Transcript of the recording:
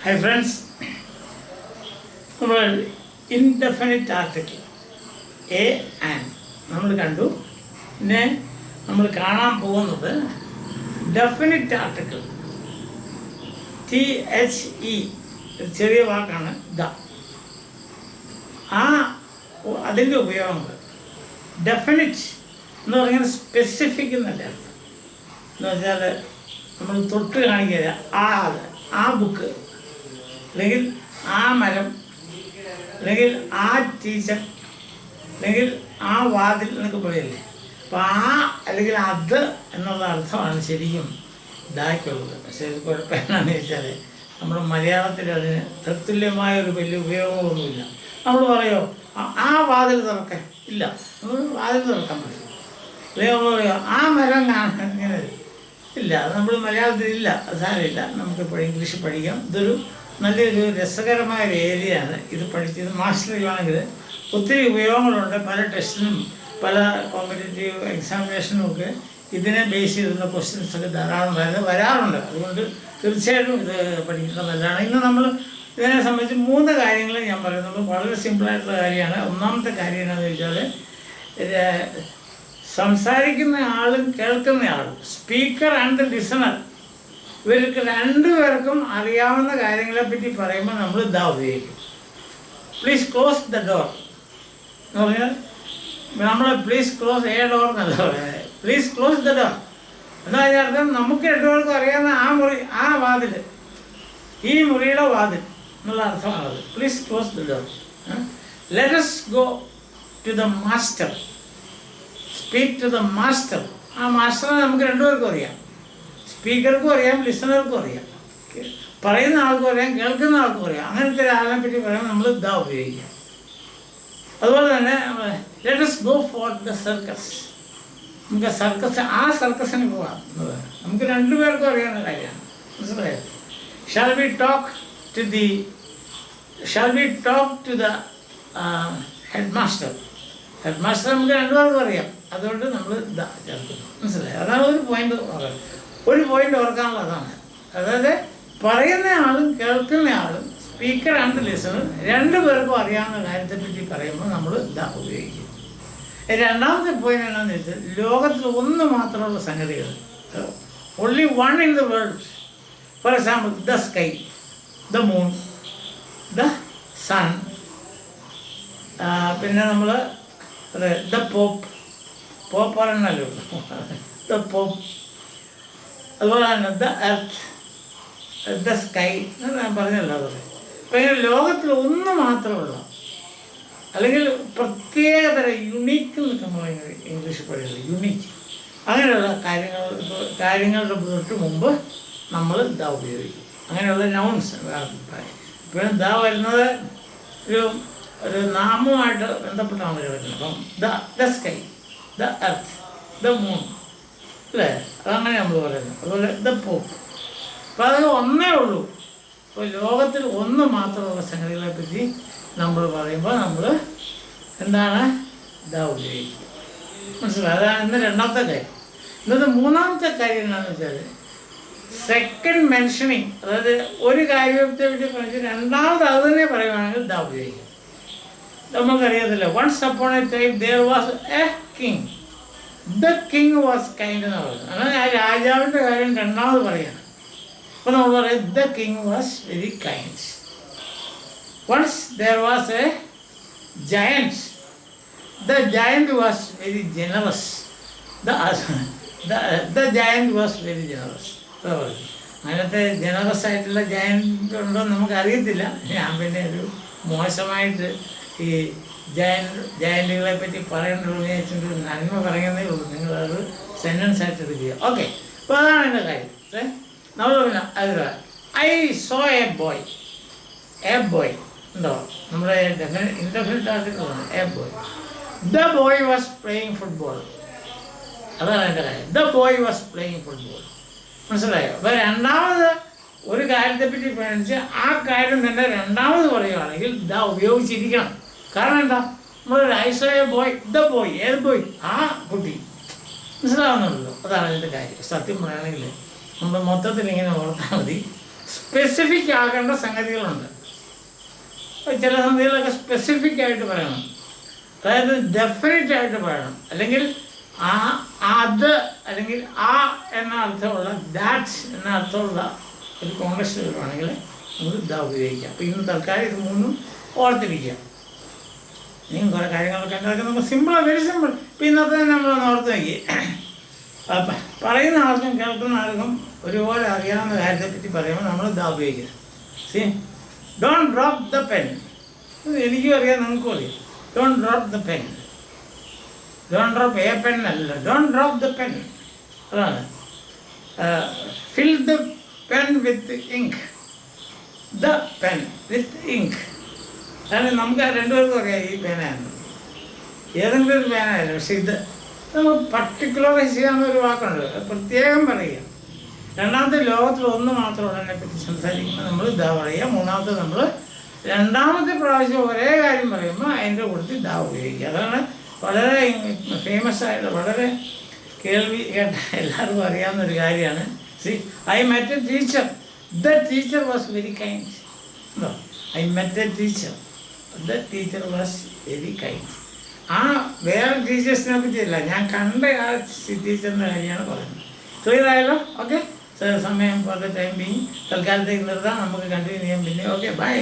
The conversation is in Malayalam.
Hi friends, നമ്മൾ ഇൻഡെഫിനിറ്റ് ആർട്ടിക്കിൾ എ ആൻഡ് നമ്മൾ കണ്ടു. പിന്നെ നമ്മൾ കാണാൻ പോകുന്നത് ഡെഫിനിറ്റ് ആർട്ടിക്കിൾ THE, ഒരു ചെറിയ വാക്കാണ് ദ. അതിൻ്റെ ഉപയോഗങ്ങൾ ഡെഫിനിറ്റ് എന്ന് പറഞ്ഞാൽ സ്പെസിഫിക് എന്നല്ല അർത്ഥം. എന്ന് വെച്ചാൽ നമ്മൾ തൊട്ട് കാണിക്കുക ആ ബുക്ക്, അല്ലെങ്കിൽ ആ മരം, അല്ലെങ്കിൽ ആ ടീച്ചർ, അല്ലെങ്കിൽ ആ വാതിൽ എന്നൊക്കെ പറയില്ലേ. അപ്പോൾ അല്ലെങ്കിൽ അത് എന്നുള്ള അർത്ഥമാണ് ശരിക്കും ഇതാക്കിയുള്ളത്. പക്ഷേ ഇത് കുഴപ്പം എന്നാന്ന് വെച്ചാൽ നമ്മുടെ മലയാളത്തിൽ അതിന് തത്തുല്യമായൊരു വലിയ ഉപയോഗങ്ങളൊന്നുമില്ല. നമ്മൾ പറയുമോ ആ വാതിൽ തുറക്കാൻ ഇല്ല, നമ്മൾ വാതിൽ തുറക്കാൻ പറ്റും. അല്ലെങ്കിൽ നമ്മൾ പറയുമോ ആ മരം കാണാൻ ഇങ്ങനെ ഇല്ല, അത് നമ്മൾ മലയാളത്തിൽ ഇല്ല. അത് സാരമില്ല, നമുക്കിപ്പോൾ ഇംഗ്ലീഷ് പഠിക്കാം. ഇതൊരു നല്ലൊരു രസകരമായ ഒരു ഏരിയയാണ്. ഇത് പഠിച്ചത് മാസ്റ്റർ ചെയ്യുവാണെങ്കിൽ ഒത്തിരി ഉപയോഗങ്ങളുണ്ട്. പല ടെസ്റ്റിനും പല കോമ്പറ്റേറ്റീവ് എക്സാമിനേഷനും ഒക്കെ ഇതിനെ ബേസ് ചെയ്തുള്ള ക്വസ്റ്റ്യൻസൊക്കെ ധാരാളം വരാറുണ്ട്. അതുകൊണ്ട് തീർച്ചയായിട്ടും ഇത് പഠിക്കുന്നത് നല്ലതാണ്. ഇന്ന് നമ്മൾ ഇതിനെ സംബന്ധിച്ച് 3 കാര്യങ്ങൾ ഞാൻ പറയുന്നത് വളരെ സിമ്പിളായിട്ടുള്ള കാര്യമാണ്. ഒന്നാമത്തെ കാര്യം എന്താണെന്ന് വെച്ചാൽ സംസാരിക്കുന്ന ആളും കേൾക്കുന്ന ആളും, സ്പീക്കർ ആൻഡ് ലിസണർ, ഇവർക്ക് രണ്ടുപേർക്കും അറിയാവുന്ന കാര്യങ്ങളെപ്പറ്റി പറയുമ്പോൾ നമ്മൾ ഇതാ ഉപയോഗിക്കും. പ്ലീസ് ക്ലോസ് ദ ഡോർ എന്ന് പറഞ്ഞാൽ നമ്മൾ പ്ലീസ് ക്ലോസ് ഡോർ എന്നല്ല പറയുന്നത്, പ്ലീസ് ക്ലോസ് ദ ഡോർ. എന്താ അർത്ഥം? നമുക്ക് രണ്ടുപേർക്കും അറിയാവുന്ന ആ വാതിൽ, ഈ മുറിയുടെ വാതിൽ എന്നുള്ള അർത്ഥമാണത്. Please close the door. Let us go to the master, speak to the master. ആ മാസ്റ്ററിനെ നമുക്ക് രണ്ടുപേർക്കും അറിയാം. സ്പീക്കർക്കും അറിയാം, ലിസണർക്കും അറിയാം, പറയുന്ന ആൾക്കും അറിയാം, കേൾക്കുന്ന ആൾക്കും അറിയാം. അങ്ങനത്തെ ഒരാളെ പറ്റി പറയുമ്പോൾ നമ്മൾ ഇതാ ഉപയോഗിക്കാം. അതുപോലെ തന്നെ let us go for the circus. നമുക്ക് സർക്കസിന് പോകാം. നമുക്ക് രണ്ടുപേർക്കും അറിയാവുന്ന കാര്യമാണ്. മനസ്സിലായോ? Shall we talk to the headmaster. Headmaster നമുക്ക് രണ്ടുപേർക്കും അറിയാം. അതുകൊണ്ട് നമ്മൾ ഇതാ ചേർക്കുന്നു. മനസ്സിലായോ? അതാണ് ഒരു പോയിന്റ് ഓർക്കാനുള്ള അതാണ്. അതായത് പറയുന്ന ആളും കേൾക്കുന്ന ആളും, സ്പീക്കർ ആൻഡ് ലിസണർ, രണ്ടുപേർക്കും അറിയാവുന്ന കാര്യത്തെപ്പറ്റി പറയുമ്പോൾ നമ്മൾ ഇതാ ഉപയോഗിക്കും. രണ്ടാമത്തെ പോയിന്റ് എന്താണെന്ന് വെച്ചാൽ ലോകത്തിൽ ഒന്ന് മാത്രമുള്ള സംഗതികൾ, only one in the world. For example the sky, the moon, the sun. പിന്നെ നമ്മൾ ദ പോപ്പ് പറഞ്ഞല്ലോ, ദ പോപ്പ്. അതുപോലെ തന്നെ ദ എർത്ത്, ദ സ്കൈ എന്ന് ഞാൻ പറഞ്ഞല്ലോ. അതൊക്കെ അപ്പോൾ ഇങ്ങനെ ലോകത്തിൽ ഒന്ന് മാത്രമുള്ള, അല്ലെങ്കിൽ പ്രത്യേകതര, യുണീക്ക് എന്നൊക്കെ നമ്മൾ ഇംഗ്ലീഷ് പറയുന്നത്, യുണീക്ക്. അങ്ങനെയുള്ള കാര്യങ്ങളുടെ തൊട്ട് മുമ്പ് നമ്മൾ ദ ഉപയോഗിക്കും. അങ്ങനെയുള്ള നൗൺസ് ഇപ്പോഴും ദ വരുന്നത് ഒരു നാമവുമായിട്ട് ബന്ധപ്പെട്ടാണ് വരുന്നത്. അപ്പം the sky, the earth, the moon, അല്ലേ? അതങ്ങനെ നമ്മൾ പറയുന്നത്. അതുപോലെ ദ പോപ്പ്. അപ്പോൾ അത് ഒന്നേ ഉള്ളൂ. അപ്പോൾ ലോകത്തിൽ ഒന്ന് മാത്രമുള്ള സംഗതികളെ പറ്റി നമ്മൾ പറയുമ്പോൾ നമ്മൾ എന്താണ് ഇതാ ഉപയോഗിക്കുക. മനസ്സിലായി? അതാണ് ഇന്ന് രണ്ടാമത്തെ കാര്യം. ഇന്നത്തെ മൂന്നാമത്തെ കാര്യം എന്താണെന്ന് വെച്ചാൽ സെക്കൻഡ് മെൻഷനിങ്. അതായത് ഒരു കാര്യത്തെ പറ്റി പറഞ്ഞ് രണ്ടാമത് അത് തന്നെ പറയുകയാണെങ്കിൽ ഇതാ ഉപയോഗിക്കുക. നമുക്കറിയത്തില്ല, once upon a time there was a king, the king was kind എന്ന് പറയുന്നത്. അങ്ങനെ ആ രാജാവിൻ്റെ കാര്യം രണ്ടാമത് പറയുകയാണ്. അപ്പോൾ നമ്മൾ പറയും the king was very kind. Once there was a giant, the giant was very generous. The giant was very generous. അങ്ങനത്തെ ജനറസ് ആയിട്ടുള്ള ജയൻറ്റ് ഉണ്ടോ എന്ന് നമുക്കറിയത്തില്ല. ഞാൻ പിന്നെ ഒരു മോശമായിട്ട് ഈ ജയൻറ്റുകളെ പറ്റി പറയേണ്ടതെന്ന് വെച്ചിട്ട് നന്മ പറയുന്നതേ ഉള്ളൂ. നിങ്ങളത് സെൻറ്റൻസ് ആയിട്ട് എടുക്കുക. ഓക്കെ, അപ്പോൾ അതാണ് എൻ്റെ കാര്യം. നമ്മൾ പിന്നെ അത് ഐ സോ എ ബോയ് ഉണ്ടോ? നമ്മുടെ ഇൻഡെഫിനിറ്റ് ആർട്ടിക്കിളാണ് a boy. The boy was playing football. അതാണ് എൻ്റെ കാര്യം. The boy was playing football. മനസ്സിലായോ? അപ്പോൾ രണ്ടാമത് ഒരു കാര്യത്തെപ്പറ്റി പഠിച്ച് ആ കാര്യം തന്നെ രണ്ടാമത് പറയുകയാണെങ്കിൽ ദ ഉപയോഗിച്ചിരിക്കണം. കാരണം എന്താ? നമ്മൾ I so A boy, the boy, ഏത് ബോയ്? ആ കുട്ടി. മനസ്സിലാവുന്നുണ്ടല്ലോ? അതാണ് ഇതിൻ്റെ കാര്യം. സത്യം പറയുകയാണെങ്കിൽ നമ്മൾ മൊത്തത്തിൽ ഇങ്ങനെ ഓർത്താൽ മതി. സ്പെസിഫിക് ആകേണ്ട സംഗതികളുണ്ട്. ചില സംഗതികളൊക്കെ സ്പെസിഫിക് ആയിട്ട് പറയണം, അതായത് ഡെഫിനറ്റ് ആയിട്ട് പറയണം. അല്ലെങ്കിൽ അത് അല്ലെങ്കിൽ ആ എന്ന അർത്ഥമുള്ള ദാറ്റ് എന്ന അർത്ഥമുള്ള ഒരു കോൺടെക്സ്റ്റ് വരുവാണെങ്കിൽ നമുക്ക് ദ ഉപയോഗിക്കാം. അപ്പോൾ ഇന്ന് തൽക്കാലം ഇത് മൂന്നും ഓർത്തിരിക്കുക. ഇനിയും കുറേ കാര്യങ്ങളൊക്കെ ഉണ്ടാക്കി നമുക്ക് സിമ്പിളാണ്, വെരി സിമ്പിൾ. ഇപ്പോൾ ഇന്നത്തെ നമ്മളൊന്ന് ഓർത്ത് നോക്കി, പറയുന്ന ആൾക്കും കേൾക്കുന്ന ആൾക്കും ഒരുപോലെ അറിയാവുന്ന കാര്യത്തെപ്പറ്റി പറയുമ്പോൾ നമ്മൾ ദ ഉപയോഗിക്കുക. See, don't drop the pen. എനിക്കും അറിയാം, നിങ്ങൾക്കും അറിയാം. Don't drop the pen. Don't drop a pen അല്ല, ഡോണ്ട് ഡ്രോപ്പ് ദ പെൻ. അതാണ് fill the pen with ink. The pen with ink. അതാണ് നമുക്ക് രണ്ടുപേർക്കും അറിയാം ഈ പേനയാണ്, ഏതെങ്കിലും ഒരു പേനയല്ല. പക്ഷെ ഇത് നമുക്ക് പർട്ടിക്കുലറൈസ് ചെയ്യാവുന്ന ഒരു വാക്കുണ്ട്, പ്രത്യേകം പറയുക. രണ്ടാമത്തെ ലോകത്തിൽ ഒന്ന് മാത്രമുള്ള അതിനെപ്പറ്റി സംസാരിക്കുമ്പോൾ നമ്മൾ ദ പറയുക. മൂന്നാമത്തെ നമ്മൾ രണ്ടാമത്തെ പ്രാവശ്യം ഒരേ കാര്യം പറയുമ്പോൾ അതിൻ്റെ കൂട്ടത്തിൽ ദ ഉപയോഗിക്കുക. അതാണ് വളരെ ഫേമസ് ആയിട്ട് വളരെ കേൾവി കേട്ട എല്ലാവർക്കും അറിയാവുന്നൊരു കാര്യമാണ്. See, I met a teacher, the teacher was very kind. എന്തോ, I met a teacher, the teacher was very kind. ആ വേറെ ടീച്ചേഴ്സിനെ പറ്റിയല്ല, ഞാൻ കണ്ട ആ ടീച്ചറിൻ്റെ കാര്യമാണ് പറയുന്നത്. ക്ലിയർ ആയല്ലോ? ഓക്കെ, സമയം ഫോർ ദ ടൈം ബീങ് തൽക്കാലത്തേക്ക് നിർത്താം, നമുക്ക് കണ്ടിന്യൂ ചെയ്യാം പിന്നെ. Okay, by.